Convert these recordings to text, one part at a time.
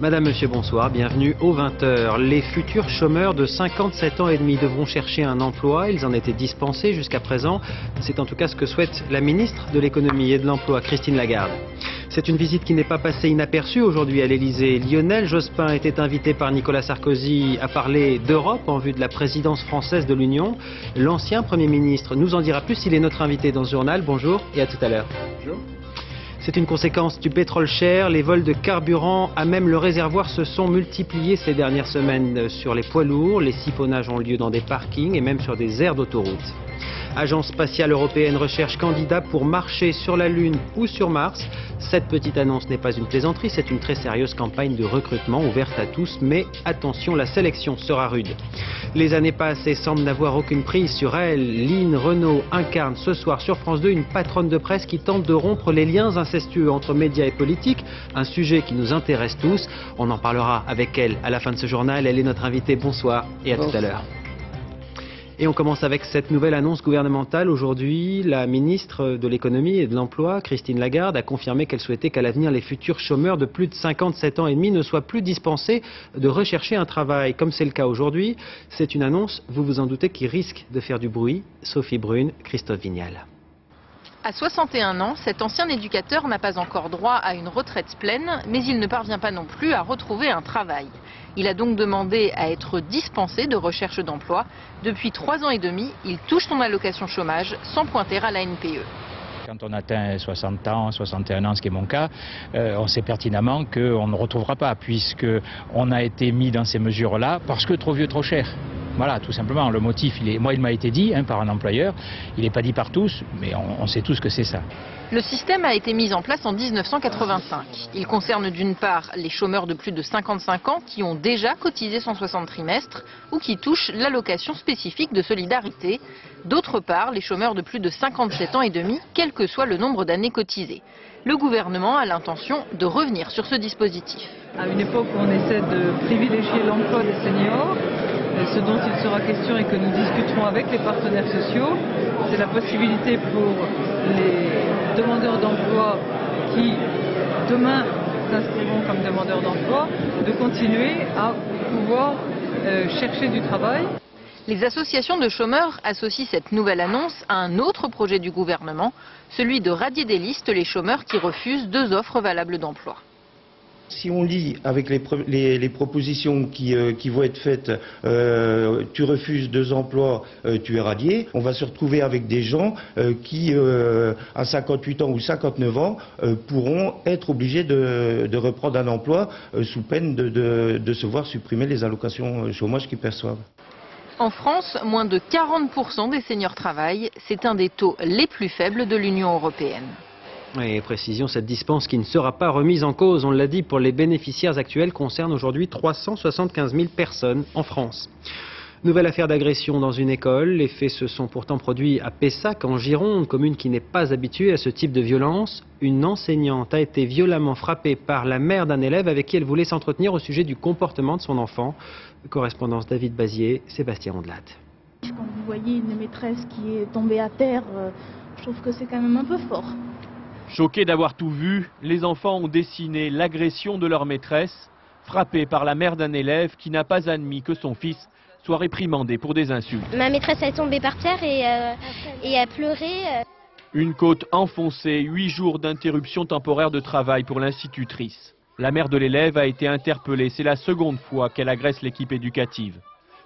Madame, Monsieur, bonsoir, bienvenue aux 20h. Les futurs chômeurs de 57 ans et demi devront chercher un emploi. Ils en étaient dispensés jusqu'à présent. C'est en tout cas ce que souhaite la ministre de l'économie et de l'emploi, Christine Lagarde. C'est une visite qui n'est pas passée inaperçue aujourd'hui à l'Elysée. Lionel Jospin était invité par Nicolas Sarkozy à parler d'Europe en vue de la présidence française de l'Union. L'ancien Premier ministre nous en dira plus. Il est notre invité dans ce journal. Bonjour et à tout à l'heure. Bonjour. C'est une conséquence du pétrole cher. Les vols de carburant à même le réservoir se sont multipliés ces dernières semaines sur les poids lourds. Les siphonnages ont lieu dans des parkings et même sur des aires d'autoroute. Agence spatiale européenne recherche candidat pour marcher sur la Lune ou sur Mars. Cette petite annonce n'est pas une plaisanterie, c'est une très sérieuse campagne de recrutement ouverte à tous. Mais attention, la sélection sera rude. Les années passent et semblent n'avoir aucune prise sur elle. Line Renaud incarne ce soir sur France 2 une patronne de presse qui tente de rompre les liens incestueux entre médias et politique. Un sujet qui nous intéresse tous. On en parlera avec elle à la fin de ce journal. Elle est notre invitée. Bonsoir et à tout à l'heure. Et on commence avec cette nouvelle annonce gouvernementale. Aujourd'hui, la ministre de l'économie et de l'emploi, Christine Lagarde, a confirmé qu'elle souhaitait qu'à l'avenir, les futurs chômeurs de plus de 57 ans et demi ne soient plus dispensés de rechercher un travail, comme c'est le cas aujourd'hui. C'est une annonce, vous vous en doutez, qui risque de faire du bruit. Sophie Brune, Christophe Vignal. À 61 ans, cet ancien éducateur n'a pas encore droit à une retraite pleine, mais il ne parvient pas non plus à retrouver un travail. Il a donc demandé à être dispensé de recherche d'emploi. Depuis 3 ans et demi, il touche son allocation chômage sans pointer à la NPE. Quand on atteint 60 ans, 61 ans, ce qui est mon cas, on sait pertinemment qu'on ne retrouvera pas, puisqu'on a été mis dans ces mesures-là parce que trop vieux, trop cher. Voilà, tout simplement. Le motif, il m'a été dit par un employeur, il n'est pas dit par tous, mais on sait tous que c'est ça. Le système a été mis en place en 1985. Il concerne d'une part les chômeurs de plus de 55 ans qui ont déjà cotisé 160 trimestres ou qui touchent l'allocation spécifique de solidarité. D'autre part, les chômeurs de plus de 57 ans et demi, quel que soit le nombre d'années cotisées. Le gouvernement a l'intention de revenir sur ce dispositif. À une époque où on essaie de privilégier l'emploi des seniors, ce dont il sera question et que nous discuterons avec les partenaires sociaux, c'est la possibilité pour les demandeurs d'emploi qui, demain, s'inscriront comme demandeurs d'emploi, de continuer à pouvoir chercher du travail. Les associations de chômeurs associent cette nouvelle annonce à un autre projet du gouvernement, celui de radier des listes les chômeurs qui refusent 2 offres valables d'emploi. Si on lit avec les propositions qui vont être faites, tu refuses 2 emplois, tu es radié, on va se retrouver avec des gens qui, à 58 ans ou 59 ans, pourront être obligés de reprendre un emploi sous peine de se voir supprimer les allocations chômage qu'ils perçoivent. En France, moins de 40% des seniors travaillent. C'est un des taux les plus faibles de l'Union européenne. Et précision, cette dispense qui ne sera pas remise en cause, on l'a dit, pour les bénéficiaires actuels, concerne aujourd'hui 375 000 personnes en France. Nouvelle affaire d'agression dans une école. Les faits se sont pourtant produits à Pessac, en Gironde, commune qui n'est pas habituée à ce type de violence. Une enseignante a été violemment frappée par la mère d'un élève avec qui elle voulait s'entretenir au sujet du comportement de son enfant. Correspondance David Bazier, Sébastien Ondelat. Quand vous voyez une maîtresse qui est tombée à terre, je trouve que c'est quand même un peu fort. Choqués d'avoir tout vu, les enfants ont dessiné l'agression de leur maîtresse, frappée par la mère d'un élève qui n'a pas admis que son fils soit réprimandé pour des insultes. Ma maîtresse est tombée par terre et a pleuré. Une côte enfoncée, 8 jours d'interruption temporaire de travail pour l'institutrice. La mère de l'élève a été interpellée, c'est la seconde fois qu'elle agresse l'équipe éducative.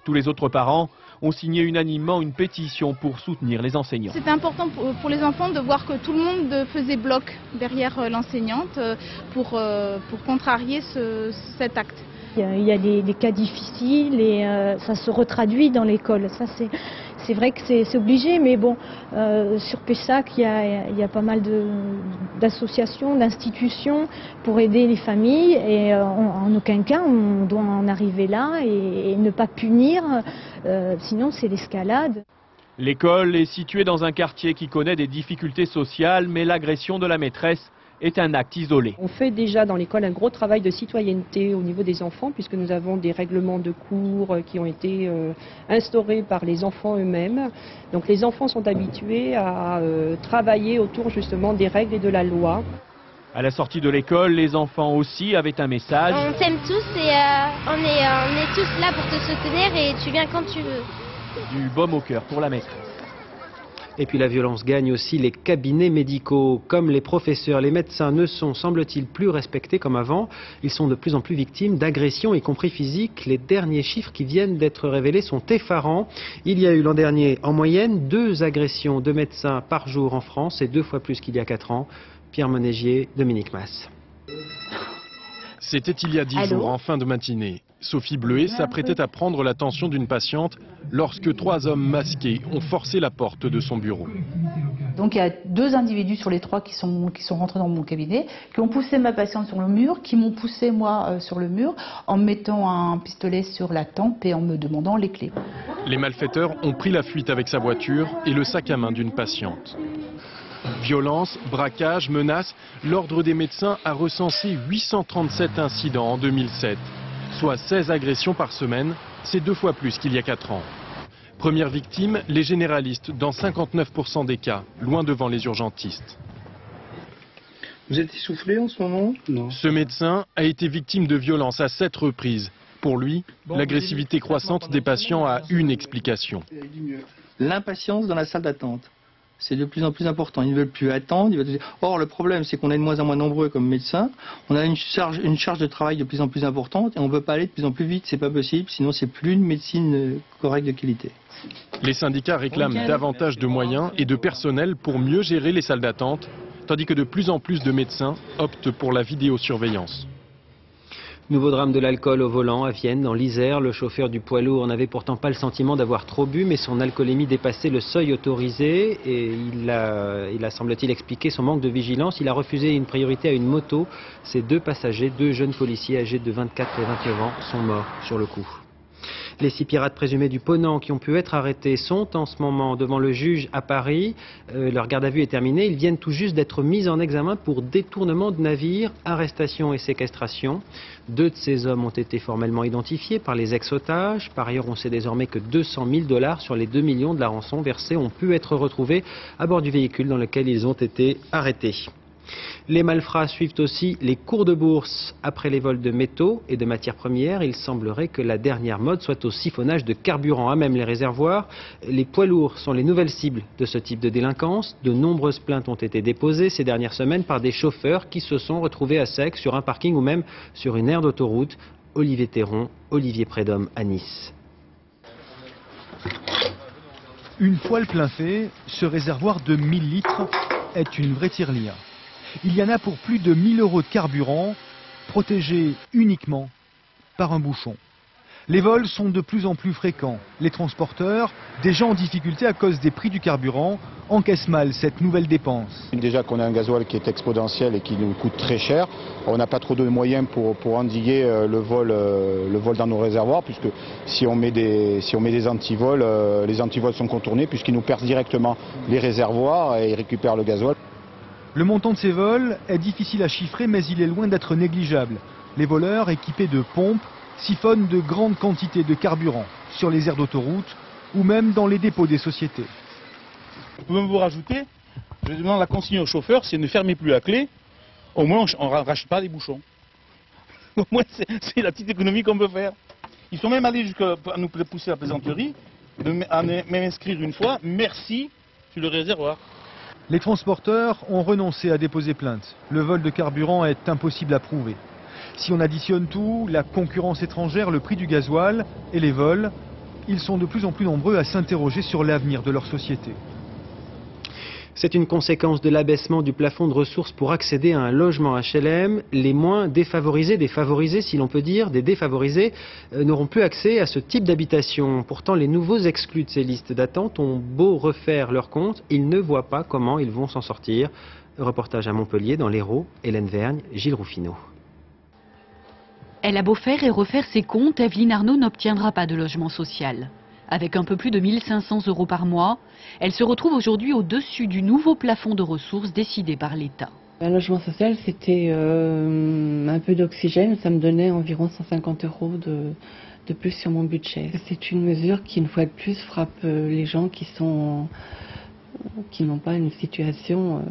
Tous les autres parents ont signé unanimement une pétition pour soutenir les enseignants. C'était important pour les enfants de voir que tout le monde faisait bloc derrière l'enseignante pour contrarier cet acte. Il y a des cas difficiles et ça se retraduit dans l'école. Ça, c'est vrai que c'est obligé, mais bon, sur Pessac, il y a pas mal d'associations, d'institutions pour aider les familles et en aucun cas on doit en arriver là et ne pas punir, sinon c'est l'escalade. L'école est située dans un quartier qui connaît des difficultés sociales, mais l'agression de la maîtresse est un acte isolé. On fait déjà dans l'école un gros travail de citoyenneté au niveau des enfants, puisque nous avons des règlements de cours qui ont été instaurés par les enfants eux-mêmes. Donc les enfants sont habitués à travailler autour justement des règles et de la loi. À la sortie de l'école, les enfants aussi avaient un message. On t'aime tous et on est tous là pour te soutenir et tu viens quand tu veux. Du baume au cœur pour la maîtresse. Et puis la violence gagne aussi les cabinets médicaux. Comme les professeurs, les médecins ne sont, semble-t-il, plus respectés comme avant. Ils sont de plus en plus victimes d'agressions, y compris physiques. Les derniers chiffres qui viennent d'être révélés sont effarants. Il y a eu l'an dernier, en moyenne, 2 agressions de médecins par jour en France, et 2 fois plus qu'il y a 4 ans. Pierre Monégier, Dominique Mas. C'était il y a 10 jours, en fin de matinée. Sophie Bleuet s'apprêtait à prendre l'attention d'une patiente lorsque 3 hommes masqués ont forcé la porte de son bureau. Donc il y a 2 individus sur les 3 qui sont rentrés dans mon cabinet, qui ont poussé ma patiente sur le mur, qui m'ont poussé moi sur le mur, en me mettant un pistolet sur la tempe et en me demandant les clés. Les malfaiteurs ont pris la fuite avec sa voiture et le sac à main d'une patiente. Violence, braquage, menaces, l'Ordre des médecins a recensé 837 incidents en 2007, soit 16 agressions par semaine, c'est 2 fois plus qu'il y a 4 ans. Première victime, les généralistes dans 59% des cas, loin devant les urgentistes. Vous êtes essoufflé en ce moment? Non. Ce médecin a été victime de violences à 7 reprises. Pour lui, l'agressivité croissante des patients a une explication. L'impatience dans la salle d'attente. C'est de plus en plus important. Ils ne veulent plus attendre. Or, le problème, c'est qu'on est de moins en moins nombreux comme médecins. On a une charge de travail de plus en plus importante et on ne peut pas aller de plus en plus vite. C'est pas possible. Sinon, c'est plus une médecine correcte de qualité. Les syndicats réclament davantage de moyens et de personnel pour mieux gérer les salles d'attente, tandis que de plus en plus de médecins optent pour la vidéosurveillance. Nouveau drame de l'alcool au volant à Vienne, dans l'Isère. Le chauffeur du poids lourd n'avait pourtant pas le sentiment d'avoir trop bu, mais son alcoolémie dépassait le seuil autorisé et il a semble-t-il expliqué son manque de vigilance. Il a refusé une priorité à une moto. Ces 2 passagers, 2 jeunes policiers âgés de 24 et 29 ans, sont morts sur le coup. Les 6 pirates présumés du Ponant qui ont pu être arrêtés sont en ce moment devant le juge à Paris. Leur garde à vue est terminée. Ils viennent tout juste d'être mis en examen pour détournement de navire, arrestation et séquestration. 2 de ces hommes ont été formellement identifiés par les ex-otages. Par ailleurs, on sait désormais que 200 000 $ sur les 2 millions de la rançon versée ont pu être retrouvés à bord du véhicule dans lequel ils ont été arrêtés. Les malfrats suivent aussi les cours de bourse. Après les vols de métaux et de matières premières, il semblerait que la dernière mode soit au siphonnage de carburant à même les réservoirs. Les poids lourds sont les nouvelles cibles de ce type de délinquance. De nombreuses plaintes ont été déposées ces dernières semaines par des chauffeurs qui se sont retrouvés à sec sur un parking ou même sur une aire d'autoroute. Olivier Théron, Olivier Prédhomme à Nice. Une fois le plein fait, ce réservoir de 1000 litres est une vraie tirelire. Il y en a pour plus de 1000 € de carburant, protégé uniquement par un bouchon. Les vols sont de plus en plus fréquents. Les transporteurs, déjà en difficulté à cause des prix du carburant, encaissent mal cette nouvelle dépense. Déjà qu'on a un gasoil qui est exponentiel et qui nous coûte très cher, on n'a pas trop de moyens pour endiguer le vol dans nos réservoirs, puisque si on met des antivols, les antivols sont contournés puisqu'ils nous percent directement les réservoirs et ils récupèrent le gasoil. Le montant de ces vols est difficile à chiffrer, mais il est loin d'être négligeable. Les voleurs, équipés de pompes, siphonnent de grandes quantités de carburant sur les aires d'autoroute ou même dans les dépôts des sociétés. Vous pouvez vous rajouter, je demande la consigne au chauffeur, c'est ne fermez plus la clé, au moins on ne rachète pas des bouchons. Au moins c'est la petite économie qu'on peut faire. Ils sont même allés jusqu'à nous pousser la plaisanterie, à m'inscrire une fois, merci sur le réservoir. Les transporteurs ont renoncé à déposer plainte. Le vol de carburant est impossible à prouver. Si on additionne tout, la concurrence étrangère, le prix du gasoil et les vols, ils sont de plus en plus nombreux à s'interroger sur l'avenir de leur société. C'est une conséquence de l'abaissement du plafond de ressources pour accéder à un logement HLM. Les moins défavorisés, des favorisés si l'on peut dire, des défavorisés, n'auront plus accès à ce type d'habitation. Pourtant, les nouveaux exclus de ces listes d'attente ont beau refaire leur compte, ils ne voient pas comment ils vont s'en sortir. Reportage à Montpellier, dans l'Hérault, Hélène Vergne, Gilles Roufineau. Elle a beau faire et refaire ses comptes, Evelyne Arnaud n'obtiendra pas de logement social. Avec un peu plus de 1 500 € par mois, elle se retrouve aujourd'hui au-dessus du nouveau plafond de ressources décidé par l'État. Un logement social, c'était un peu d'oxygène, ça me donnait environ 150 € de plus sur mon budget. C'est une mesure qui, une fois de plus, frappe les gens qui n'ont pas une situation,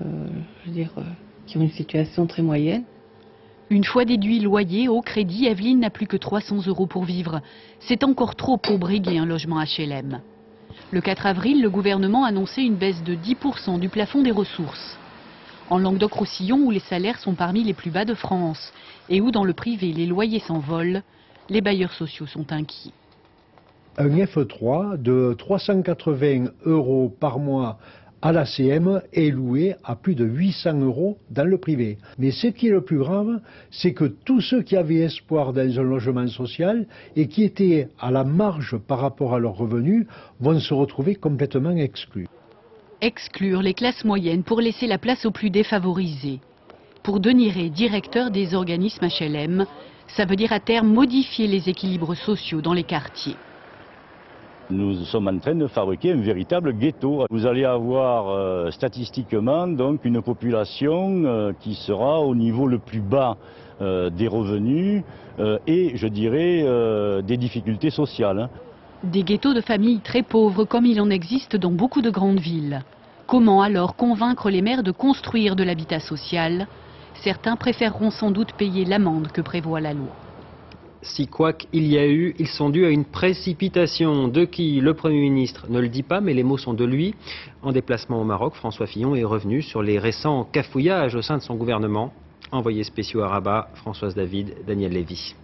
je veux dire, qui ont une situation très moyenne. Une fois déduit loyer au crédit, Evelyne n'a plus que 300 € pour vivre. C'est encore trop pour briguer un logement HLM. Le 4 avril, le gouvernement a annoncé une baisse de 10% du plafond des ressources. En Languedoc-Roussillon, où les salaires sont parmi les plus bas de France et où dans le privé les loyers s'envolent, les bailleurs sociaux sont inquiets. Un F3 de 380 € par mois à l'ACM est loué à plus de 800 € dans le privé. Mais ce qui est le plus grave, c'est que tous ceux qui avaient espoir dans un logement social et qui étaient à la marge par rapport à leurs revenus vont se retrouver complètement exclus. Exclure les classes moyennes pour laisser la place aux plus défavorisés. Pour Denis Rey, directeur des organismes HLM, ça veut dire à terme modifier les équilibres sociaux dans les quartiers. Nous sommes en train de fabriquer un véritable ghetto. Vous allez avoir statistiquement donc une population qui sera au niveau le plus bas des revenus et je dirais des difficultés sociales. Des ghettos de familles très pauvres comme il en existe dans beaucoup de grandes villes. Comment alors convaincre les maires de construire de l'habitat social? Certains préféreront sans doute payer l'amende que prévoit la loi. Si couacs il y a eu, ils sont dus à une précipitation. De qui? Le Premier ministre ne le dit pas, mais les mots sont de lui. En déplacement au Maroc, François Fillon est revenu sur les récents cafouillages au sein de son gouvernement. Envoyés spéciaux à Rabat, Françoise David, Daniel Lévy.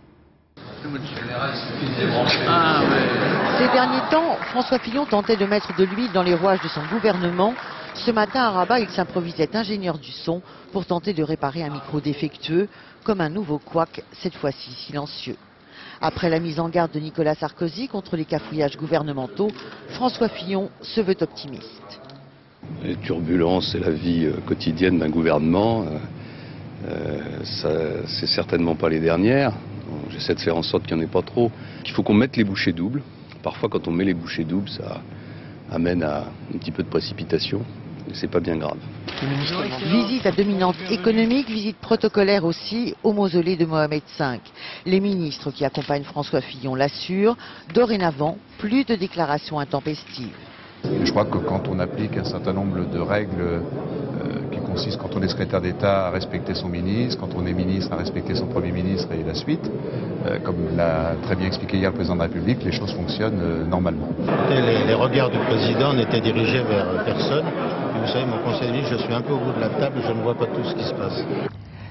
Ces derniers temps, François Fillon tentait de mettre de l'huile dans les rouages de son gouvernement. Ce matin à Rabat, il s'improvisait ingénieur du son pour tenter de réparer un micro défectueux, comme un nouveau couac, cette fois-ci silencieux. Après la mise en garde de Nicolas Sarkozy contre les cafouillages gouvernementaux, François Fillon se veut optimiste. Les turbulences, c'est la vie quotidienne d'un gouvernement. C'est certainement pas les dernières. J'essaie de faire en sorte qu'il n'y en ait pas trop. Il faut qu'on mette les bouchées doubles. Parfois, quand on met les bouchées doubles, ça amène à un petit peu de précipitation. Et c'est pas bien grave. Visite à dominante économique, visite protocolaire aussi au mausolée de Mohamed V. Les ministres qui accompagnent François Fillon l'assurent, dorénavant, plus de déclarations intempestives. Je crois que quand on applique un certain nombre de règles qui consistent, quand on est secrétaire d'État, à respecter son ministre, quand on est ministre, à respecter son Premier ministre et la suite, comme l'a très bien expliqué hier le Président de la République, les choses fonctionnent normalement. Les regards du Président n'étaient dirigés vers personne. Vous savez, mon conseil de ministre, je suis un peu au bout de la table, je ne vois pas tout ce qui se passe.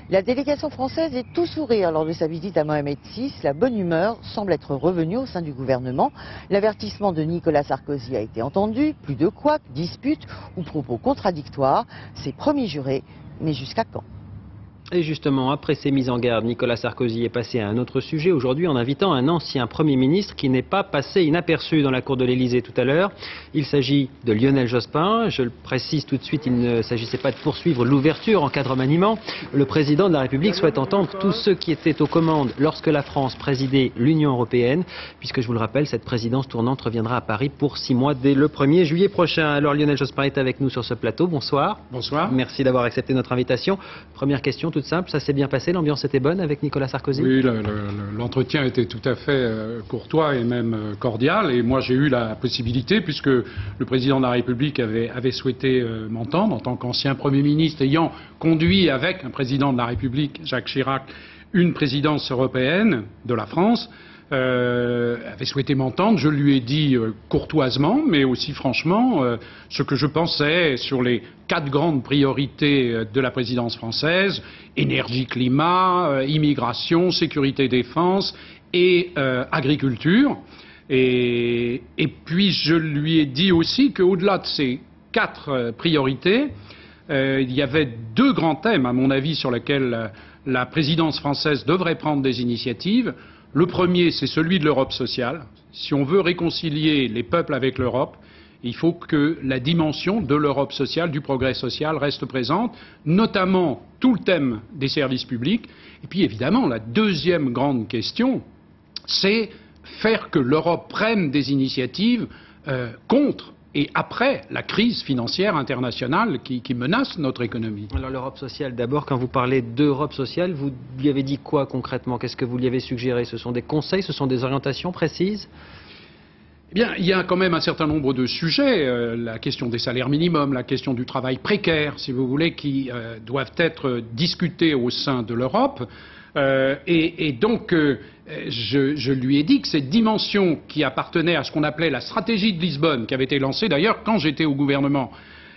La délégation française est tout sourire lors de sa visite à Mohamed VI. La bonne humeur semble être revenue au sein du gouvernement. L'avertissement de Nicolas Sarkozy a été entendu. Plus de couacs, disputes ou propos contradictoires. C'est promis juré, mais jusqu'à quand? Et justement, après ces mises en garde, Nicolas Sarkozy est passé à un autre sujet aujourd'hui en invitant un ancien Premier ministre qui n'est pas passé inaperçu dans la cour de l'Élysée tout à l'heure. Il s'agit de Lionel Jospin. Je le précise tout de suite, il ne s'agissait pas de poursuivre l'ouverture en cas de remaniement. Le président de la République souhaite entendre tous ceux qui étaient aux commandes lorsque la France présidait l'Union européenne, puisque je vous le rappelle, cette présidence tournante reviendra à Paris pour 6 mois dès le 1er juillet prochain. Alors Lionel Jospin est avec nous sur ce plateau. Bonsoir. Bonsoir. Merci d'avoir accepté notre invitation. Première question toute simple, ça s'est bien passé, l'ambiance était bonne avec Nicolas Sarkozy? Oui, l'entretien était tout à fait courtois et même cordial. Et moi, j'ai eu la possibilité, puisque le président de la République avait souhaité m'entendre en tant qu'ancien Premier ministre, ayant conduit avec un président de la République, Jacques Chirac, une présidence européenne de la France, avait souhaité m'entendre. Je lui ai dit courtoisement, mais aussi franchement, ce que je pensais sur les 4 grandes priorités de la présidence française: énergie, climat, immigration, sécurité, défense et agriculture. Et puis je lui ai dit aussi qu'au-delà de ces 4 priorités, il y avait 2 grands thèmes, à mon avis, sur lesquels la présidence française devrait prendre des initiatives. Le premier, c'est celui de l'Europe sociale. Si on veut réconcilier les peuples avec l'Europe, il faut que la dimension de l'Europe sociale, du progrès social, reste présente, notamment tout le thème des services publics. Et puis évidemment, la deuxième grande question, c'est faire que l'Europe prenne des initiatives contre et après la crise financière internationale qui menace notre économie. Alors l'Europe sociale d'abord, quand vous parlez d'Europe sociale, vous lui avez dit quoi concrètement? Qu'est-ce que vous lui avez suggéré? Ce sont des conseils, ce sont des orientations précises? Eh bien, il y a quand même un certain nombre de sujets, la question des salaires minimums, la question du travail précaire, si vous voulez, qui doivent être discutés au sein de l'Europe. Et donc, je lui ai dit que cette dimension qui appartenait à ce qu'on appelait la stratégie de Lisbonne, qui avait été lancée d'ailleurs quand j'étais au gouvernement,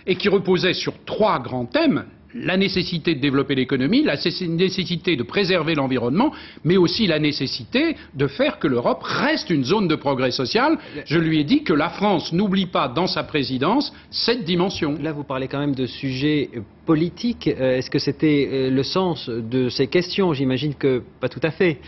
et qui reposait sur 3 grands thèmes: la nécessité de développer l'économie, la nécessité de préserver l'environnement, mais aussi la nécessité de faire que l'Europe reste une zone de progrès social. Je lui ai dit que la France n'oublie pas dans sa présidence cette dimension. Là, vous parlez quand même de sujets politiques. Est-ce que c'était le sens de ces questions? J'imagine que pas tout à fait.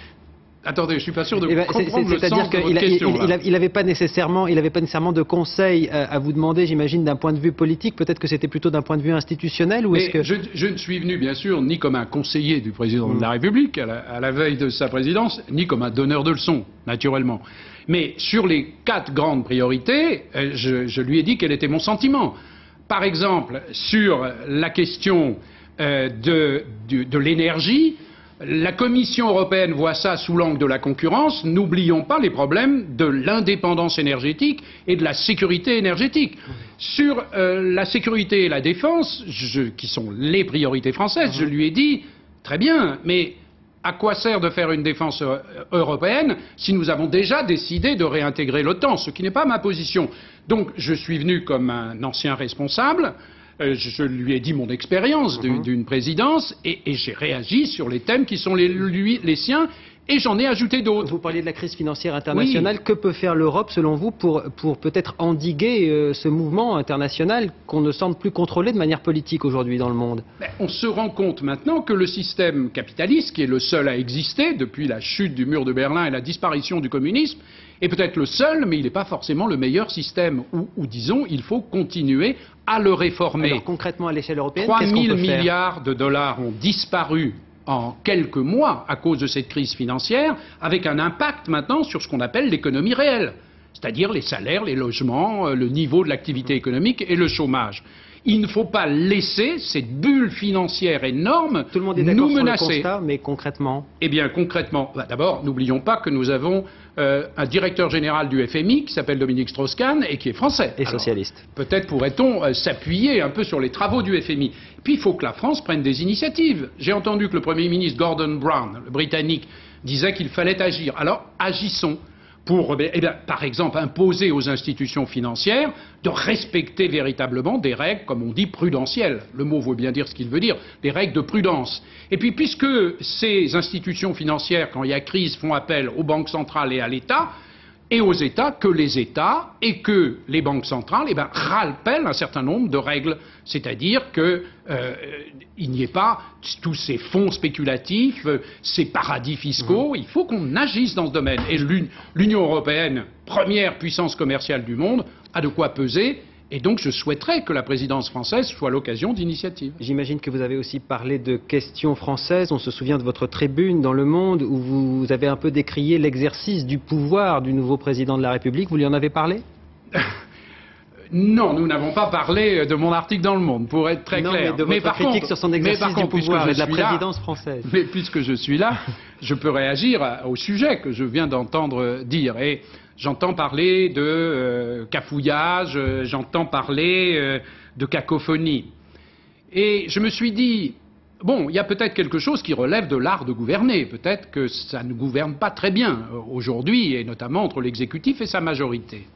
Attendez, je suis pas sûr de comprendre le sens de votre question. Il n'avait pas nécessairement de conseils à vous demander, j'imagine, d'un point de vue politique. Peut-être que c'était plutôt d'un point de vue institutionnel, ou est-ce que... Je ne suis venu, bien sûr, ni comme un conseiller du président de la République à la veille de sa présidence, ni comme un donneur de leçons, naturellement. Mais sur les 4 grandes priorités, je lui ai dit quel était mon sentiment. Par exemple, sur la question de l'énergie, la Commission européenne voit ça sous l'angle de la concurrence. N'oublions pas les problèmes de l'indépendance énergétique et de la sécurité énergétique. Sur la sécurité et la défense, qui sont les priorités françaises, je lui ai dit, très bien, mais à quoi sert de faire une défense européenne si nous avons déjà décidé de réintégrer l'OTAN, ce qui n'est pas ma position. Donc je suis venu comme un ancien responsable. Je lui ai dit mon expérience d'une présidence et j'ai réagi sur les thèmes qui sont les siens, et j'en ai ajouté d'autres. Vous parliez de la crise financière internationale. Oui. Que peut faire l'Europe, selon vous, pour peut-être endiguer ce mouvement international qu'on ne semble plus contrôler de manière politique aujourd'hui dans le monde? On se rend compte maintenant que le système capitaliste, qui est le seul à exister depuis la chute du mur de Berlin et la disparition du communisme, est peut-être le seul, mais il n'est pas forcément le meilleur système, ou disons, il faut continuer à le réformer. Alors concrètement, à l'échelle européenne, 3 000 milliards de dollars ont disparu en quelques mois à cause de cette crise financière, avec un impact maintenant sur ce qu'on appelle l'économie réelle, c'est-à-dire les salaires, les logements, le niveau de l'activité économique et le chômage. Il ne faut pas laisser cette bulle financière énorme nous menacer. Tout le monde est d'accord sur le constat, mais concrètement? Eh bien, concrètement, d'abord, n'oublions pas que nous avons un directeur général du FMI qui s'appelle Dominique Strauss-Kahn et qui est français. Et socialiste. Peut-être pourrait-on s'appuyer un peu sur les travaux du FMI. Puis il faut que la France prenne des initiatives. J'ai entendu que le Premier ministre Gordon Brown, le Britannique, disait qu'il fallait agir. Alors, agissons. Pour, par exemple, imposer aux institutions financières de respecter véritablement des règles, comme on dit, prudentielles. Le mot veut bien dire ce qu'il veut dire, des règles de prudence. Et puis, puisque ces institutions financières, quand il y a crise, font appel aux banques centrales et à l'État, et aux États, que les États et que les banques centrales rappellent un certain nombre de règles. C'est-à-dire qu'il n'y ait pas tous ces fonds spéculatifs, ces paradis fiscaux. Il faut qu'on agisse dans ce domaine. Et l'Union européenne, première puissance commerciale du monde, a de quoi peser. Et donc je souhaiterais que la présidence française soit l'occasion d'initiatives. J'imagine que vous avez aussi parlé de questions françaises. On se souvient de votre tribune dans Le Monde où vous avez un peu décrié l'exercice du pouvoir du nouveau président de la République. Vous lui en avez parlé? Non, nous n'avons pas parlé de mon article dans Le Monde, pour être très clair. Mais de votre critique sur son exercice du pouvoir et de la présidence française. Mais puisque je suis là, je peux réagir au sujet que je viens d'entendre dire. Et j'entends parler de cafouillage, j'entends parler de cacophonie. Et je me suis dit, bon, il y a peut-être quelque chose qui relève de l'art de gouverner. Peut-être que ça ne gouverne pas très bien aujourd'hui, et notamment entre l'exécutif et sa majorité.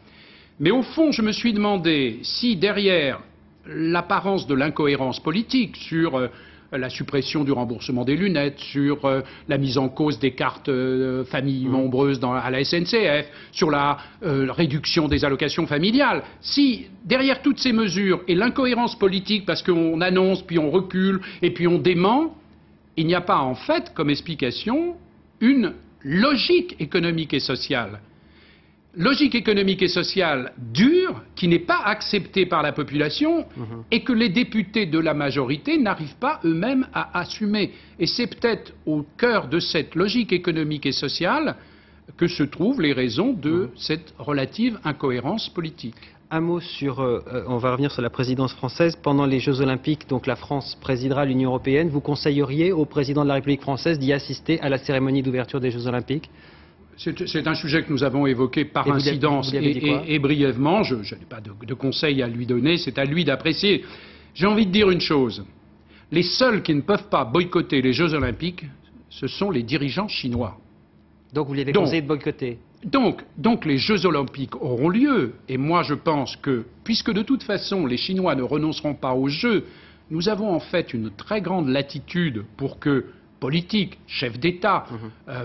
Mais au fond, je me suis demandé si derrière l'apparence de l'incohérence politique sur la suppression du remboursement des lunettes, sur la mise en cause des cartes familles nombreuses à la SNCF, sur la réduction des allocations familiales, si derrière toutes ces mesures et l'incohérence politique, parce qu'on annonce, puis on recule, et puis on dément, il n'y a pas en fait comme explication une logique économique et sociale. Logique économique et sociale dure, qui n'est pas acceptée par la population et que les députés de la majorité n'arrivent pas eux-mêmes à assumer. Et c'est peut-être au cœur de cette logique économique et sociale que se trouvent les raisons de cette relative incohérence politique. Un mot sur, on va revenir sur la présidence française. Pendant les Jeux Olympiques, donc la France présidera l'Union Européenne. Vous conseilleriez au président de la République française d'y assister à la cérémonie d'ouverture des Jeux Olympiques? C'est un sujet que nous avons évoqué par incidence et brièvement. Je n'ai pas de conseils à lui donner, c'est à lui d'apprécier. J'ai envie de dire une chose. Les seuls qui ne peuvent pas boycotter les Jeux Olympiques, ce sont les dirigeants chinois. Donc vous lui avez conseillé de boycotter? Donc les Jeux Olympiques auront lieu. Et moi je pense que, puisque de toute façon les Chinois ne renonceront pas aux Jeux, nous avons en fait une très grande latitude pour que politiques, chefs d'État,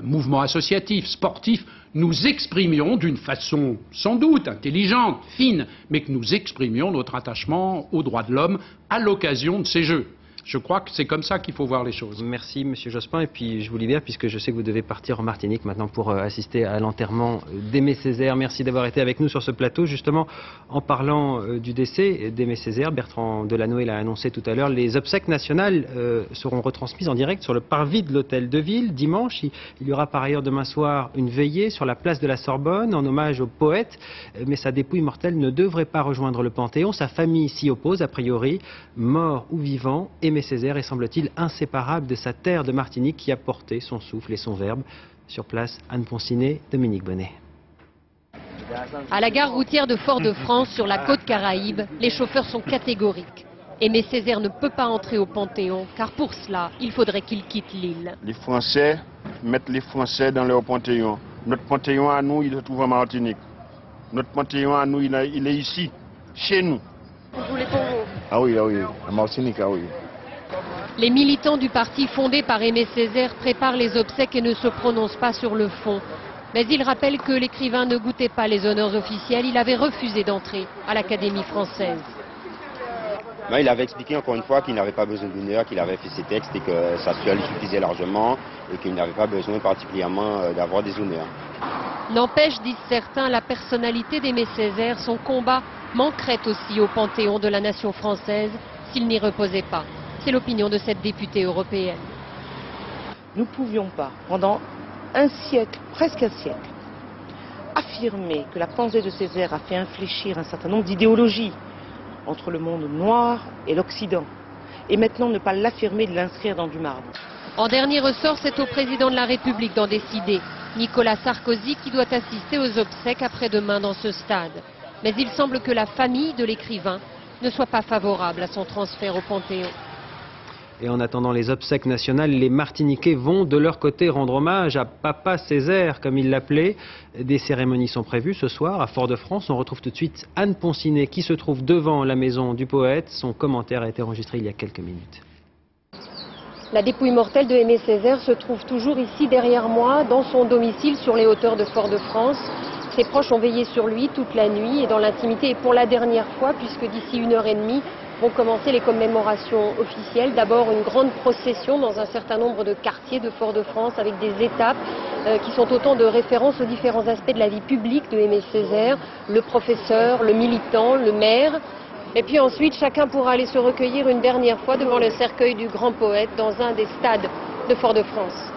mouvements associatifs, sportifs, nous exprimions d'une façon sans doute intelligente, fine, mais que nous exprimions notre attachement aux droits de l'homme à l'occasion de ces Jeux. Je crois que c'est comme ça qu'il faut voir les choses. Merci Monsieur Jospin, et puis je vous libère puisque je sais que vous devez partir en Martinique maintenant pour assister à l'enterrement d'Aimé Césaire. Merci d'avoir été avec nous sur ce plateau. Justement, en parlant du décès d'Aimé Césaire, Bertrand Delanoë l'a annoncé tout à l'heure, les obsèques nationales seront retransmises en direct sur le parvis de l'Hôtel de Ville dimanche. Il y aura par ailleurs demain soir une veillée sur la place de la Sorbonne en hommage au poète, mais sa dépouille mortelle ne devrait pas rejoindre le Panthéon. Sa famille s'y oppose a priori, mort ou vivant. Aimé Césaire est, semble-t-il, inséparable de sa terre de Martinique qui a porté son souffle et son verbe. Sur place, Anne Poncinet, Dominique Bonnet. À la gare routière de Fort-de-France, sur la côte Caraïbe, les chauffeurs sont catégoriques. Aimé Césaire ne peut pas entrer au Panthéon, car pour cela, il faudrait qu'il quitte l'île. Les Français mettent les Français dans leur Panthéon. Notre Panthéon à nous, il se trouve en Martinique. Notre Panthéon à nous, il est ici, chez nous. Vous voulez pour vous? Ah oui, en Martinique, ah oui. Les militants du parti fondé par Aimé Césaire préparent les obsèques et ne se prononcent pas sur le fond. Mais ils rappellent que l'écrivain ne goûtait pas les honneurs officiels. Il avait refusé d'entrer à l'Académie française. Non, il avait expliqué encore une fois qu'il n'avait pas besoin d'honneur, qu'il avait fait ses textes et que ça lui suffisait largement et qu'il n'avait pas besoin particulièrement d'avoir des honneurs. N'empêche, disent certains, la personnalité d'Aimé Césaire, son combat manquerait aussi au Panthéon de la nation française s'il n'y reposait pas. C'est l'opinion de cette députée européenne. Nous ne pouvions pas, pendant un siècle, presque un siècle, affirmer que la pensée de Césaire a fait infléchir un certain nombre d'idéologies entre le monde noir et l'Occident. Et maintenant ne pas l'affirmer, de l'inscrire dans du marbre. En dernier ressort, c'est au président de la République d'en décider. Nicolas Sarkozy qui doit assister aux obsèques après-demain dans ce stade. Mais il semble que la famille de l'écrivain ne soit pas favorable à son transfert au Panthéon. Et en attendant les obsèques nationales, les Martiniquais vont de leur côté rendre hommage à Papa Césaire, comme il l'appelait. Des cérémonies sont prévues ce soir à Fort-de-France. On retrouve tout de suite Anne Poncinet qui se trouve devant la maison du poète. Son commentaire a été enregistré il y a quelques minutes. La dépouille mortelle de Aimé Césaire se trouve toujours ici derrière moi, dans son domicile sur les hauteurs de Fort-de-France. Ses proches ont veillé sur lui toute la nuit et dans l'intimité et pour la dernière fois, puisque d'ici 1h30, vont commencer les commémorations officielles. D'abord une grande procession dans un certain nombre de quartiers de Fort-de-France avec des étapes qui sont autant de références aux différents aspects de la vie publique de Aimé Césaire, le professeur, le militant, le maire. Et puis ensuite, chacun pourra aller se recueillir une dernière fois devant le cercueil du grand poète dans un des stades de Fort-de-France.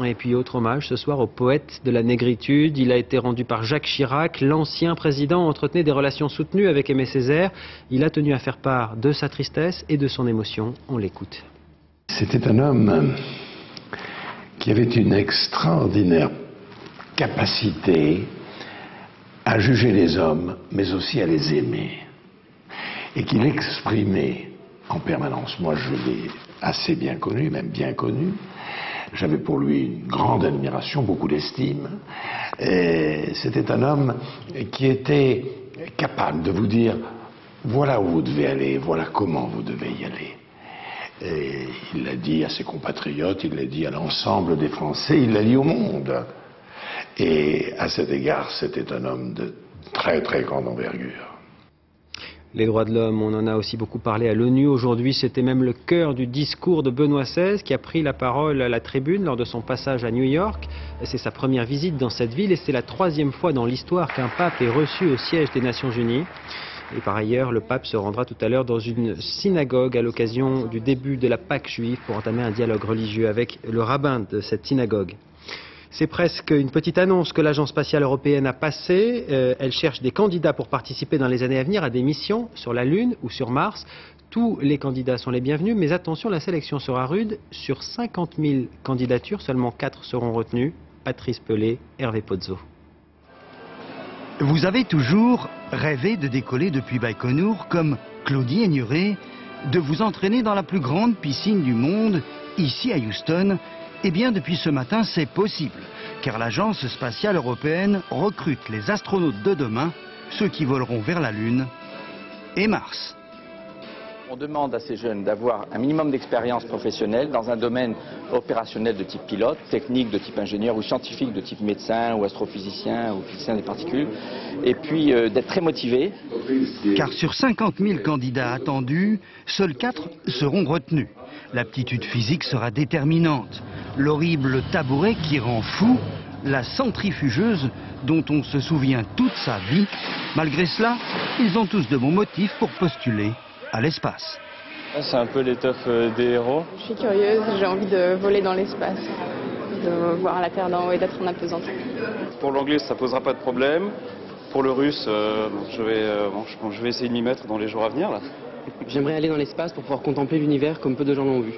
Et puis autre hommage ce soir au poète de la négritude. Il a été rendu par Jacques Chirac. L'ancien président entretenait des relations soutenues avec Aimé Césaire. Il a tenu à faire part de sa tristesse et de son émotion. On l'écoute. C'était un homme qui avait une extraordinaire capacité à juger les hommes, mais aussi à les aimer. Et qu'il exprimait en permanence. Moi, je l'ai assez bien connu, même bien connu. J'avais pour lui une grande admiration, beaucoup d'estime. C'était un homme qui était capable de vous dire voilà où vous devez aller, voilà comment vous devez y aller. Et il l'a dit à ses compatriotes, il l'a dit à l'ensemble des Français, il l'a dit au monde. Et à cet égard, c'était un homme de très très grande envergure. Les droits de l'homme, on en a aussi beaucoup parlé à l'ONU. Aujourd'hui, c'était même le cœur du discours de Benoît XVI qui a pris la parole à la tribune lors de son passage à New York. C'est sa première visite dans cette ville et c'est la 3e fois dans l'histoire qu'un pape est reçu au siège des Nations Unies. Et par ailleurs, le pape se rendra tout à l'heure dans une synagogue à l'occasion du début de la Pâque juive pour entamer un dialogue religieux avec le rabbin de cette synagogue. C'est presque une petite annonce que l'Agence spatiale européenne a passée. Elle cherche des candidats pour participer dans les années à venir à des missions sur la Lune ou sur Mars. Tous les candidats sont les bienvenus, mais attention, la sélection sera rude. Sur 50 000 candidatures, seulement 4 seront retenues. Patrice Pelé, Hervé Pozzo. Vous avez toujours rêvé de décoller depuis Baïkonour comme Claudie Aigneret, de vous entraîner dans la plus grande piscine du monde, ici à Houston? Eh bien, depuis ce matin, c'est possible, car l'Agence spatiale européenne recrute les astronautes de demain, ceux qui voleront vers la Lune et Mars. On demande à ces jeunes d'avoir un minimum d'expérience professionnelle dans un domaine opérationnel de type pilote, technique de type ingénieur ou scientifique de type médecin ou astrophysicien ou physicien des particules, et puis d'être très motivé. Car sur 50 000 candidats attendus, seuls 4 seront retenus. L'aptitude physique sera déterminante. L'horrible tabouret qui rend fou, la centrifugeuse dont on se souvient toute sa vie. Malgré cela, ils ont tous de bons motifs pour postuler à l'espace. C'est un peu l'étoffe des héros. Je suis curieuse, j'ai envie de voler dans l'espace, de voir la Terre d'en haut et d'être en apesanteur. Pour l'anglais, ça posera pas de problème. Pour le russe, je vais essayer de m'y mettre dans les jours à venir. J'aimerais aller dans l'espace pour pouvoir contempler l'univers comme peu de gens l'ont vu.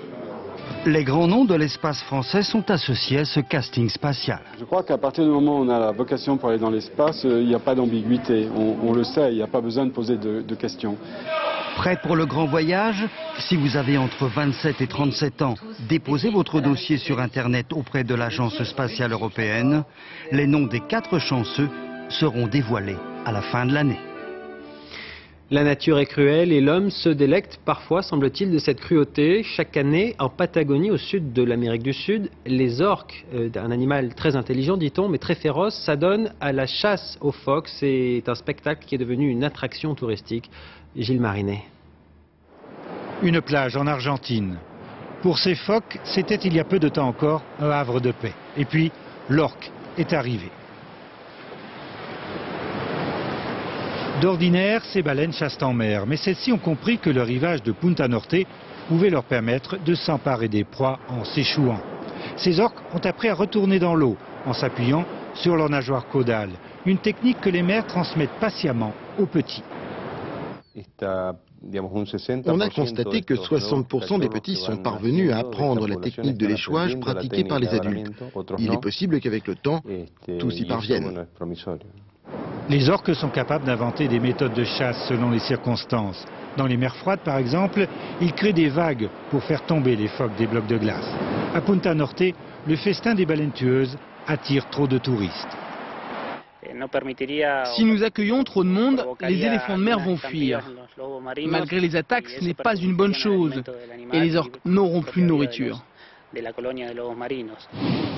Les grands noms de l'espace français sont associés à ce casting spatial. Je crois qu'à partir du moment où on a la vocation pour aller dans l'espace, il n'y a pas d'ambiguïté. On le sait, il n'y a pas besoin de poser de questions. Prêt pour le grand voyage? Si vous avez entre 27 et 37 ans, déposez votre dossier sur Internet auprès de l'Agence spatiale européenne. Les noms des 4 chanceux seront dévoilés à la fin de l'année. La nature est cruelle et l'homme se délecte parfois, semble-t-il, de cette cruauté. Chaque année, en Patagonie, au sud de l'Amérique du Sud, les orques, un animal très intelligent, dit-on, mais très féroce, s'adonnent à la chasse aux phoques. C'est un spectacle qui est devenu une attraction touristique. Gilles Marinet. Une plage en Argentine. Pour ces phoques, c'était il y a peu de temps encore un havre de paix. Et puis, l'orque est arrivé. D'ordinaire, ces baleines chassent en mer, mais celles-ci ont compris que le rivage de Punta Norte pouvait leur permettre de s'emparer des proies en s'échouant. Ces orques ont appris à retourner dans l'eau en s'appuyant sur leur nageoire caudale, une technique que les mères transmettent patiemment aux petits. On a constaté que 60% des petits sont parvenus à apprendre la technique de l'échouage pratiquée par les adultes. Il est possible qu'avec le temps, tous y parviennent. Les orques sont capables d'inventer des méthodes de chasse selon les circonstances. Dans les mers froides, par exemple, ils créent des vagues pour faire tomber les phoques des blocs de glace. À Punta Norte, le festin des baleines tueuses attire trop de touristes. Si nous accueillons trop de monde, les éléphants de mer vont fuir. Malgré les attaques, ce n'est pas une bonne chose. Et les orques n'auront plus de nourriture.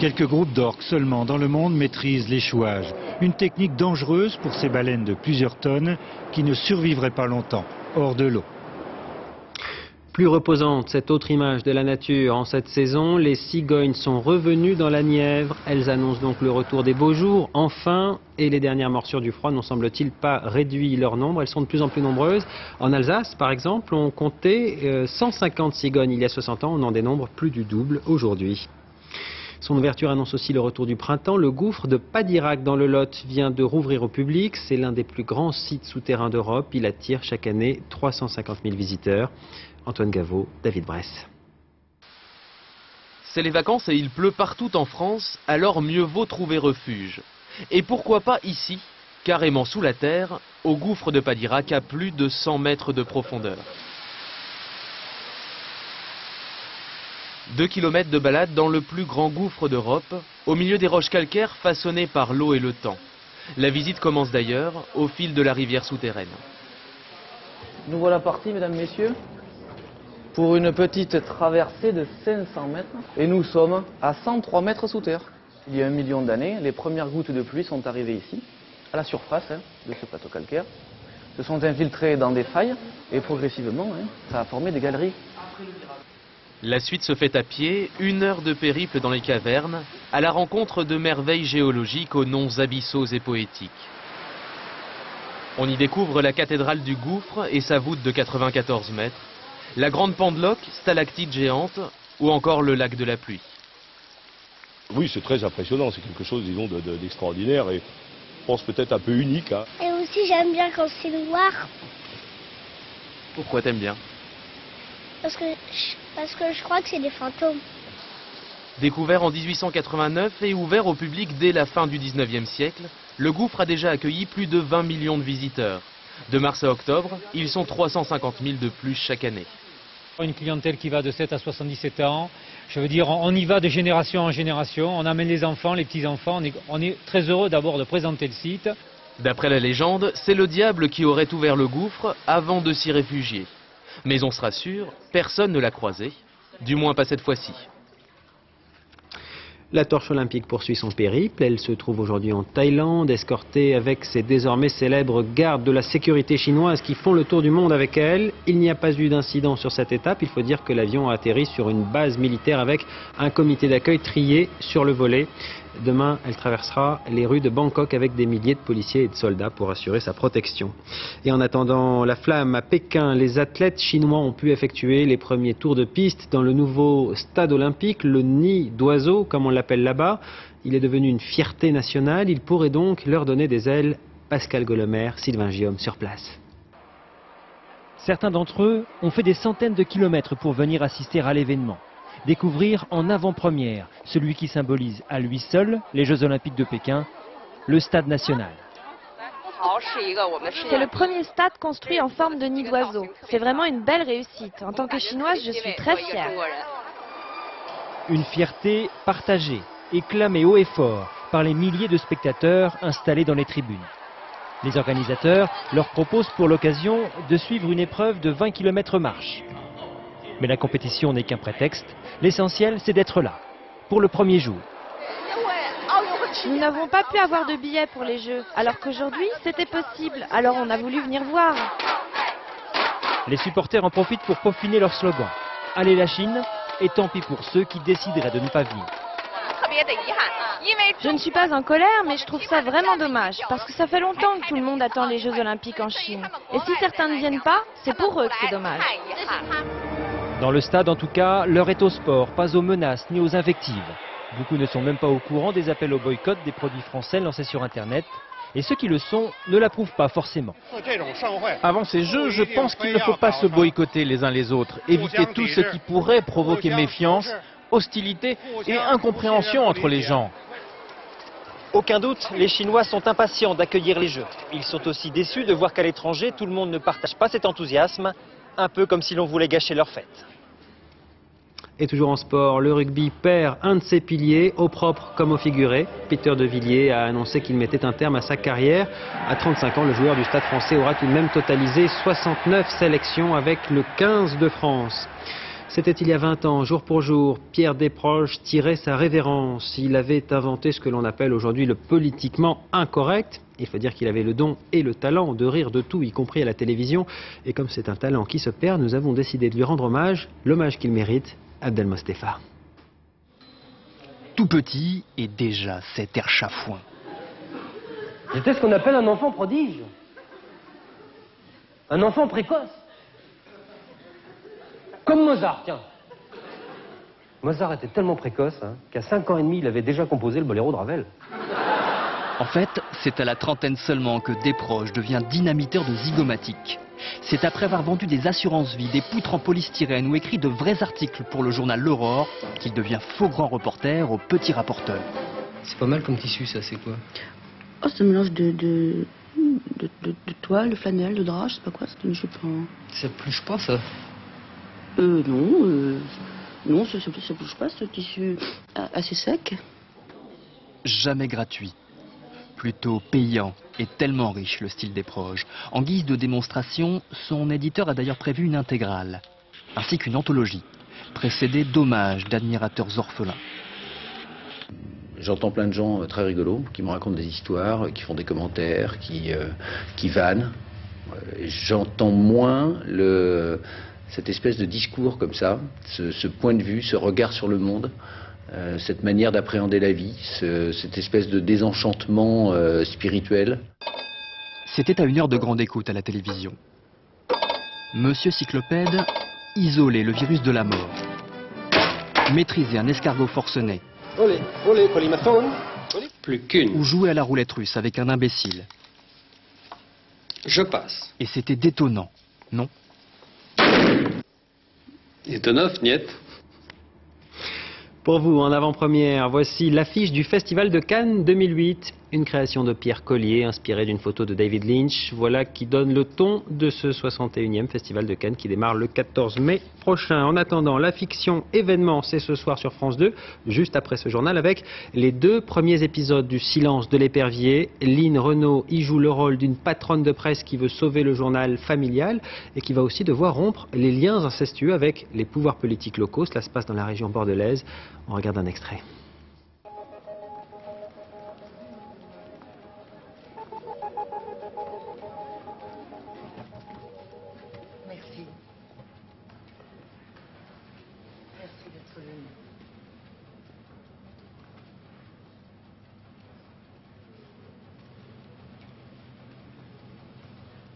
Quelques groupes d'orques seulement dans le monde maîtrisent l'échouage. Une technique dangereuse pour ces baleines de plusieurs tonnes qui ne survivraient pas longtemps hors de l'eau. Plus reposante, cette autre image de la nature. En cette saison, les cigognes sont revenues dans la Nièvre. Elles annoncent donc le retour des beaux jours, enfin. Et les dernières morsures du froid n'ont, semble-t-il, pas réduit leur nombre. Elles sont de plus en plus nombreuses. En Alsace, par exemple, on comptait 150 cigognes il y a 60 ans. On en dénombre plus du double aujourd'hui. Son ouverture annonce aussi le retour du printemps. Le gouffre de Padirac dans le Lot vient de rouvrir au public. C'est l'un des plus grands sites souterrains d'Europe. Il attire chaque année 350 000 visiteurs. Antoine Gaveau, David Bress. C'est les vacances et il pleut partout en France, alors mieux vaut trouver refuge. Et pourquoi pas ici, carrément sous la terre, au gouffre de Padirac à plus de 100 mètres de profondeur. 2 kilomètres de balade dans le plus grand gouffre d'Europe, au milieu des roches calcaires façonnées par l'eau et le temps. La visite commence d'ailleurs au fil de la rivière souterraine. Nous voilà partis, mesdames, messieurs, pour une petite traversée de 500 mètres. Et nous sommes à 103 mètres sous terre. Il y a 1 million d'années, les premières gouttes de pluie sont arrivées ici, à la surface de ce plateau calcaire, se sont infiltrées dans des failles et progressivement, ça a formé des galeries. La suite se fait à pied, 1 heure de périple dans les cavernes, à la rencontre de merveilles géologiques aux noms abyssaux et poétiques. On y découvre la cathédrale du gouffre et sa voûte de 94 mètres, la grande pendeloque, stalactite géante, ou encore le lac de la pluie. Oui, c'est très impressionnant, c'est quelque chose, disons, d'extraordinaire et je pense peut-être un peu unique. Et aussi, j'aime bien quand c'est noir. Pourquoi t'aimes bien? Parce que je crois que c'est des fantômes. Découvert en 1889 et ouvert au public dès la fin du 19e siècle, le gouffre a déjà accueilli plus de 20 millions de visiteurs. De mars à octobre, ils sont 350 000 de plus chaque année. Une clientèle qui va de 7 à 77 ans. Je veux dire, on y va de génération en génération. On amène les enfants, les petits-enfants. On est très heureux d'abord de présenter le site. D'après la légende, c'est le diable qui aurait ouvert le gouffre avant de s'y réfugier. Mais on se rassure, personne ne l'a croisé, du moins pas cette fois-ci. La torche olympique poursuit son périple. Elle se trouve aujourd'hui en Thaïlande, escortée avec ses désormais célèbres gardes de la sécurité chinoise qui font le tour du monde avec elle. Il n'y a pas eu d'incident sur cette étape. Il faut dire que l'avion a atterri sur une base militaire avec un comité d'accueil trié sur le volet. Demain, elle traversera les rues de Bangkok avec des milliers de policiers et de soldats pour assurer sa protection. Et en attendant la flamme à Pékin, les athlètes chinois ont pu effectuer les premiers tours de piste dans le nouveau stade olympique, le nid d'oiseau, comme on l'appelle là-bas. Il est devenu une fierté nationale. Il pourrait donc leur donner des ailes. Pascal Golomer, Sylvain Guillaume sur place. Certains d'entre eux ont fait des centaines de kilomètres pour venir assister à l'événement. Découvrir en avant-première celui qui symbolise à lui seul les Jeux Olympiques de Pékin, le Stade national. C'est le premier stade construit en forme de nid d'oiseau. C'est vraiment une belle réussite. En tant que Chinoise, je suis très fière. Une fierté partagée et clamée haut et fort par les milliers de spectateurs installés dans les tribunes. Les organisateurs leur proposent pour l'occasion de suivre une épreuve de 20 km marche. Mais la compétition n'est qu'un prétexte. L'essentiel, c'est d'être là, pour le premier jour. Nous n'avons pas pu avoir de billets pour les Jeux, alors qu'aujourd'hui, c'était possible. Alors on a voulu venir voir. Les supporters en profitent pour peaufiner leur slogan. Allez la Chine, et tant pis pour ceux qui décideraient de ne pas venir. Je ne suis pas en colère, mais je trouve ça vraiment dommage, parce que ça fait longtemps que tout le monde attend les Jeux Olympiques en Chine. Et si certains ne viennent pas, c'est pour eux que c'est dommage. Dans le stade, en tout cas, l'heure est au sport, pas aux menaces ni aux invectives. Beaucoup ne sont même pas au courant des appels au boycott des produits français lancés sur Internet. Et ceux qui le sont ne l'approuvent pas forcément. Avant ces Jeux, je pense qu'il ne faut pas se boycotter les uns les autres. Éviter tout ce qui pourrait provoquer méfiance, hostilité et incompréhension entre les gens. Aucun doute, les Chinois sont impatients d'accueillir les Jeux. Ils sont aussi déçus de voir qu'à l'étranger, tout le monde ne partage pas cet enthousiasme. Un peu comme si l'on voulait gâcher leur fête. Et toujours en sport, le rugby perd un de ses piliers, au propre comme au figuré. Peter De Villiers a annoncé qu'il mettait un terme à sa carrière. À 35 ans, le joueur du Stade français aura tout de même totalisé 69 sélections avec le 15 de France. C'était il y a 20 ans, jour pour jour, Pierre Desproges tirait sa révérence. Il avait inventé ce que l'on appelle aujourd'hui le politiquement incorrect. Il faut dire qu'il avait le don et le talent de rire de tout, y compris à la télévision. Et comme c'est un talent qui se perd, nous avons décidé de lui rendre hommage, l'hommage qu'il mérite, Abdel Mostefa. Tout petit et déjà cet air chafouin. J'étais ce qu'on appelle un enfant prodige. Un enfant précoce. Comme Mozart, tiens. Mozart était tellement précoce qu'à 5 ans et demi, il avait déjà composé le boléro de Ravel. En fait, c'est à la trentaine seulement que Desproges devient dynamiteur de zygomatiques. C'est après avoir vendu des assurances-vie, des poutres en polystyrène ou écrit de vrais articles pour le journal L'Aurore qu'il devient faux grand reporter au petit rapporteur. C'est pas mal comme tissu, ça, c'est quoi? Oh, c'est un mélange de toile, de flanelle, de drap, je sais pas quoi, c'est une jupe en... Ça pluche pas, ça? Non, ça bouge pas, ce tissu assez sec. Jamais gratuit. Plutôt payant et tellement riche, le style Desproges. En guise de démonstration, son éditeur a d'ailleurs prévu une intégrale, ainsi qu'une anthologie, précédée d'hommages d'admirateurs orphelins. J'entends plein de gens très rigolos qui me racontent des histoires, qui font des commentaires, qui vannent. J'entends moins cette espèce de discours comme ça, ce point de vue, ce regard sur le monde, cette manière d'appréhender la vie, cette espèce de désenchantement spirituel. C'était à une heure de grande écoute à la télévision. Monsieur Cyclopède isolait le virus de la mort, maîtrisait un escargot forcené, plus qu'une, ou jouait à la roulette russe avec un imbécile. Je passe. Et c'était détonnant, non? Étonnant, niet. Pour vous, en avant-première, voici l'affiche du Festival de Cannes 2008. Une création de Pierre Collier, inspirée d'une photo de David Lynch. Voilà qui donne le ton de ce 61e Festival de Cannes qui démarre le 14 mai prochain. En attendant, la fiction événement, c'est ce soir sur France 2, juste après ce journal, avec les 2 premiers épisodes du Silence de l'épervier. Lynn Renaud y joue le rôle d'une patronne de presse qui veut sauver le journal familial et qui va aussi devoir rompre les liens incestueux avec les pouvoirs politiques locaux. Cela se passe dans la région bordelaise. On regarde un extrait. Merci. Merci d'être venu.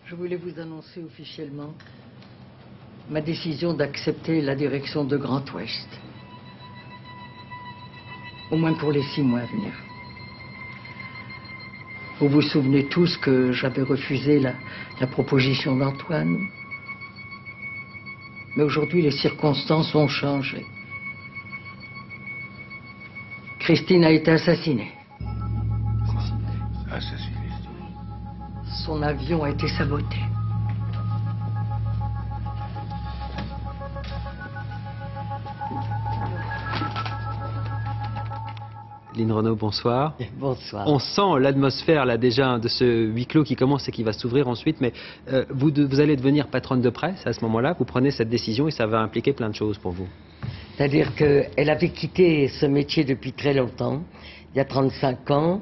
Je voulais vous annoncer officiellement ma décision d'accepter la direction de Grand Ouest. Au moins pour les 6 mois à venir. Vous vous souvenez tous que j'avais refusé la proposition d'Antoine. Mais aujourd'hui, les circonstances ont changé. Christine a été assassinée. Assassinée. Son avion a été saboté. Lynn Renaud, bonsoir. Bonsoir. On sent l'atmosphère là déjà de ce huis clos qui commence et qui va s'ouvrir ensuite, mais vous allez devenir patronne de presse à ce moment-là, vous prenez cette décision et ça va impliquer plein de choses pour vous. C'est-à-dire qu'elle avait quitté ce métier depuis très longtemps, il y a 35 ans,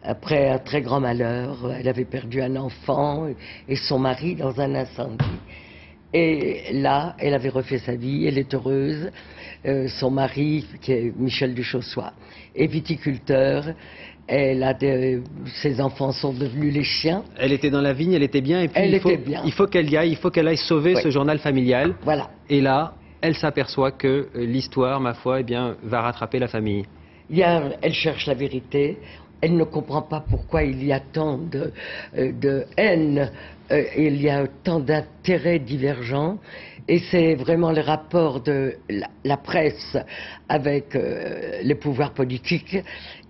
après un très grand malheur. Elle avait perdu un enfant et son mari dans un incendie. Et là, elle avait refait sa vie, elle est heureuse. Son mari, qui est Michel Duchossois, est viticulteur. Ses enfants sont devenus les chiens. Elle était dans la vigne, elle était bien, et puis il faut qu'elle y aille, il faut qu'elle aille sauver ce journal familial. Voilà. Et là, elle s'aperçoit que l'histoire, ma foi, eh bien, va rattraper la famille. Elle cherche la vérité. Elle ne comprend pas pourquoi il y a tant de haine, il y a tant d'intérêts divergents. Et c'est vraiment le rapport de la presse avec les pouvoirs politiques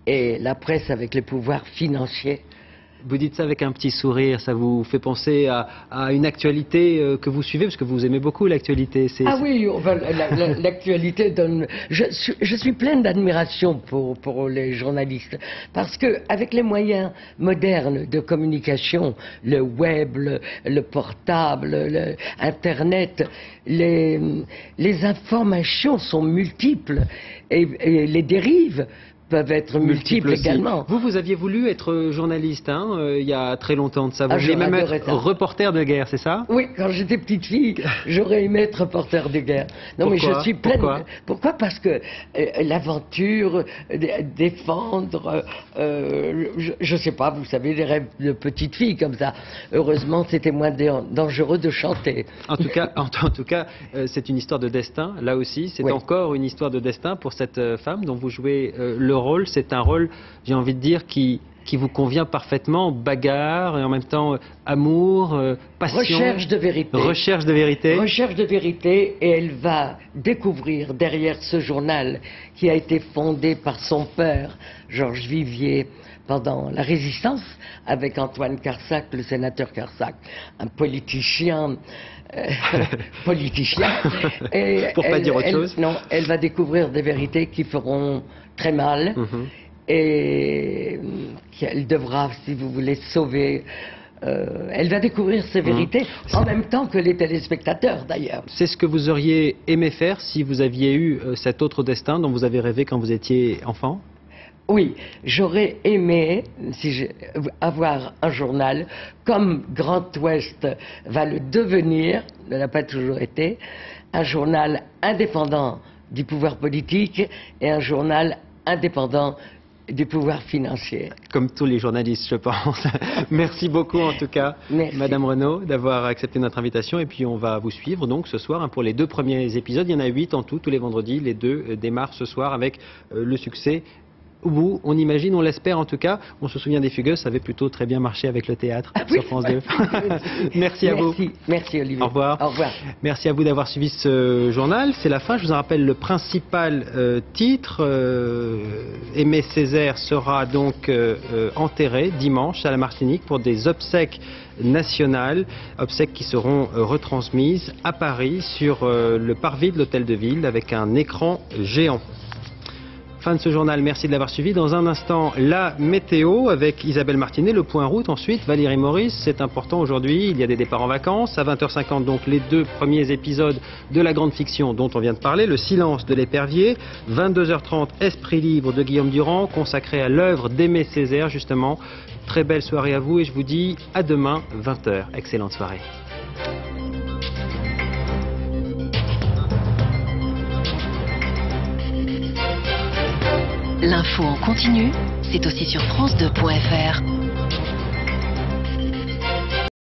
et la presse avec les pouvoirs financiers. Vous dites ça avec un petit sourire, ça vous fait penser à une actualité que vous suivez, parce que vous aimez beaucoup l'actualité. Ah oui, l'actualité donne... Je suis pleine d'admiration pour les journalistes, parce qu'avec les moyens modernes de communication, le web, le portable, Internet, les informations sont multiples et les dérives peuvent être multiples également. Vous aviez voulu être journaliste, il y a très longtemps de ça. Vous vouliez même être reporter de guerre, c'est ça? Oui, quand j'étais petite fille, j'aurais aimé être reporter de guerre. Non, mais je suis pleine. Pourquoi? Parce que l'aventure, défendre, je sais pas, vous savez, des rêves de petite fille comme ça. Heureusement, c'était moins dangereux de chanter. En tout cas, c'est une histoire de destin, là aussi. C'est encore une histoire de destin pour cette femme dont vous jouez le rôle. C'est un rôle, j'ai envie de dire, qui vous convient parfaitement, bagarre et en même temps amour, passion. Recherche de vérité. Recherche de vérité. Recherche de vérité, et elle va découvrir derrière ce journal qui a été fondé par son père, Georges Vivier, pendant la Résistance, avec Antoine Carsac, le sénateur Carsac, un politicien. Pour pas dire autre chose. Non, elle va découvrir des vérités qui feront très mal. Et qu'elle devra, si vous voulez, sauver. Elle va découvrir ces vérités en même temps que les téléspectateurs, d'ailleurs. C'est ce que vous auriez aimé faire si vous aviez eu cet autre destin dont vous avez rêvé quand vous étiez enfant? Oui, j'aurais aimé avoir un journal comme Grand Ouest va le devenir, ne l'a pas toujours été, un journal indépendant du pouvoir politique et un journal indépendant du pouvoir financier. Comme tous les journalistes, je pense. Merci beaucoup en tout cas, Madame Renaud, d'avoir accepté notre invitation. Et puis on va vous suivre donc ce soir pour les 2 premiers épisodes. Il y en a 8 en tout, tous les vendredis. Les 2 démarrent ce soir avec le succès au bout, on imagine, on l'espère en tout cas. On se souvient des Fugueuses, ça avait plutôt très bien marché avec le théâtre sur France 2. Merci à vous. Merci Olivier. Au revoir. Au revoir. Merci à vous d'avoir suivi ce journal. C'est la fin. Je vous en rappelle le principal titre. Aimé Césaire sera donc enterré dimanche à la Martinique pour des obsèques nationales, obsèques qui seront retransmises à Paris sur le parvis de l'hôtel de ville avec un écran géant. Fin de ce journal, merci de l'avoir suivi. Dans un instant, la météo avec Isabelle Martinet, le point route. Ensuite, Valérie Maurice, c'est important aujourd'hui, il y a des départs en vacances. À 20h50, donc les 2 premiers épisodes de la grande fiction dont on vient de parler, Le silence de l'épervier. 22h30, Esprit libre de Guillaume Durand, consacré à l'œuvre d'Aimé Césaire, justement. Très belle soirée à vous et je vous dis à demain, 20h. Excellente soirée. L'info en continu, c'est aussi sur France2.fr.